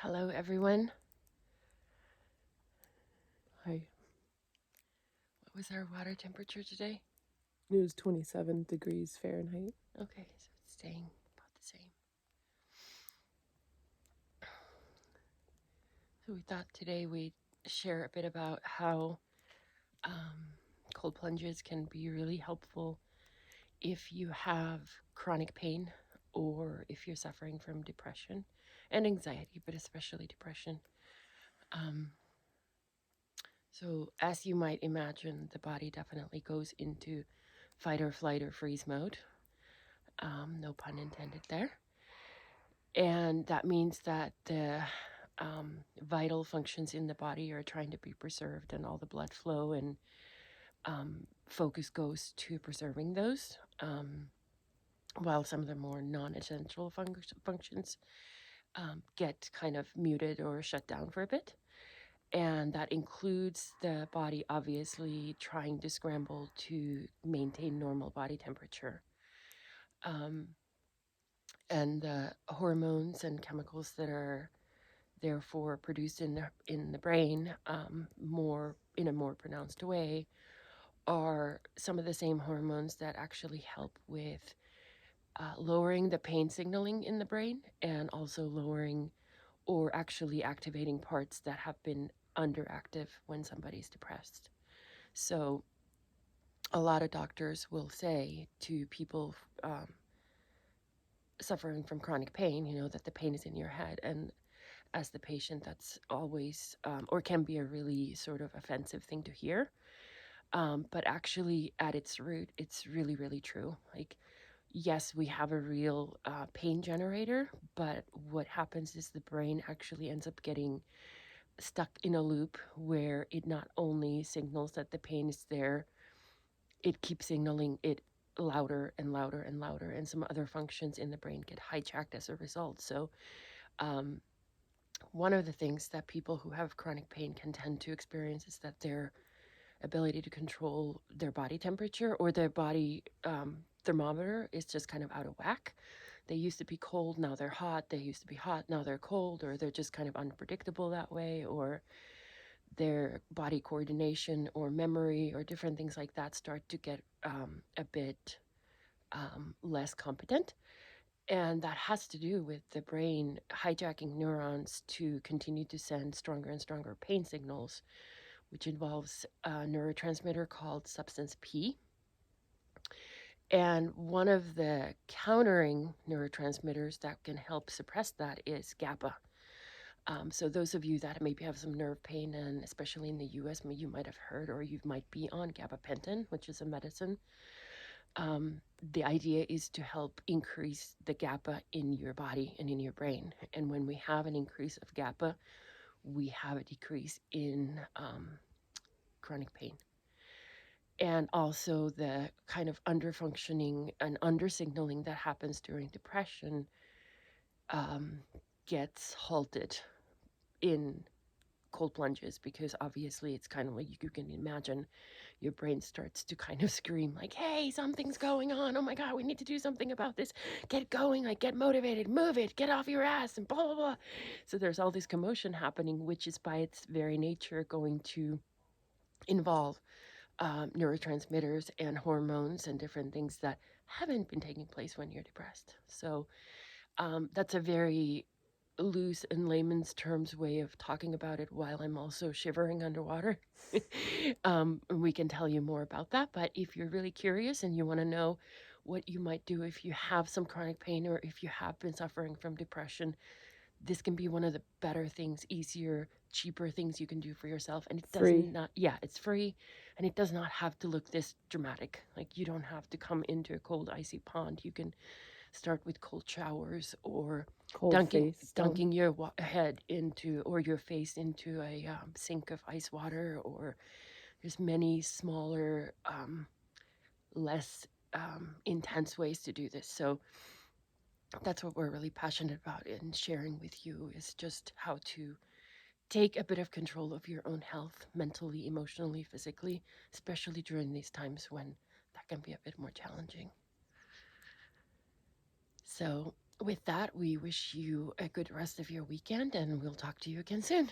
Hello, everyone. Hi. What was our water temperature today? It was 27 degrees Fahrenheit. Okay, so it's staying about the same. So we thought today we'd share a bit about how cold plunges can be really helpful if you have chronic pain or if you're suffering from depression and anxiety, but especially depression. So, as you might imagine, the body definitely goes into fight or flight or freeze mode. No pun intended there. And that means that the vital functions in the body are trying to be preserved, and all the blood flow and focus goes to preserving those, while some of the more non essential functions get kind of muted or shut down for a bit. And that includes the body obviously trying to scramble to maintain normal body temperature. Um, and the hormones and chemicals that are therefore produced in the brain more in a more pronounced way are some of the same hormones that actually help with lowering the pain signaling in the brain and also lowering or actually activating parts that have been underactive when somebody's depressed. So a lot of doctors will say to people suffering from chronic pain, that the pain is in your head. And as the patient, that's always or can be a really sort of offensive thing to hear. But actually, at its root, it's really, really true. Like, yes, we have a real pain generator, but what happens is the brain actually ends up getting stuck in a loop where it not only signals that the pain is there, it keeps signaling it louder and louder and louder, and some other functions in the brain get hijacked as a result. So, um, one of the things that people who have chronic pain can tend to experience is that their ability to control their body temperature or their body thermometer is just kind of out of whack. They used to be cold, now they're hot. They used to be hot, now they're cold, or they're just kind of unpredictable that way, or their body coordination or memory or different things like that start to get a bit less competent. And that has to do with the brain hijacking neurons to continue to send stronger and stronger pain signals, which involves a neurotransmitter called substance P. And one of the countering neurotransmitters that can help suppress that is GABA. So those of you that maybe have some nerve pain, and especially in the US, you might have heard or you might be on gabapentin, which is a medicine. The idea is to help increase the GABA in your body and in your brain. And when we have an increase of GABA, we have a decrease in chronic pain. And also the kind of underfunctioning and undersignaling that happens during depression um, gets halted in cold plunges, because obviously it's kind of like you can imagine your brain starts to kind of scream like, hey, something's going on, oh my god, we need to do something about this, get going, like get motivated, move it, get off your ass, and blah blah blah. So there's all this commotion happening, which is by its very nature going to involve neurotransmitters and hormones and different things that haven't been taking place when you're depressed. So that's a very loose and layman's terms way of talking about it while I'm also shivering underwater. We can tell you more about that. But if you're really curious and you want to know what you might do if you have some chronic pain or if you have been suffering from depression, this can be one of the better things, easier, cheaper things you can do for yourself. And it does Free. not, yeah, it's free, and it does not have to look this dramatic. Like, you don't have to come into a cold, icy pond. You can start with cold showers or Cold dunking face stone. dunking your head into or your face into a sink of ice water, or there's many smaller, less intense ways to do this. So that's what we're really passionate about in sharing with you, is just how to take a bit of control of your own health, mentally, emotionally, physically, especially during these times when that can be a bit more challenging. So with that, we wish you a good rest of your weekend and we'll talk to you again soon.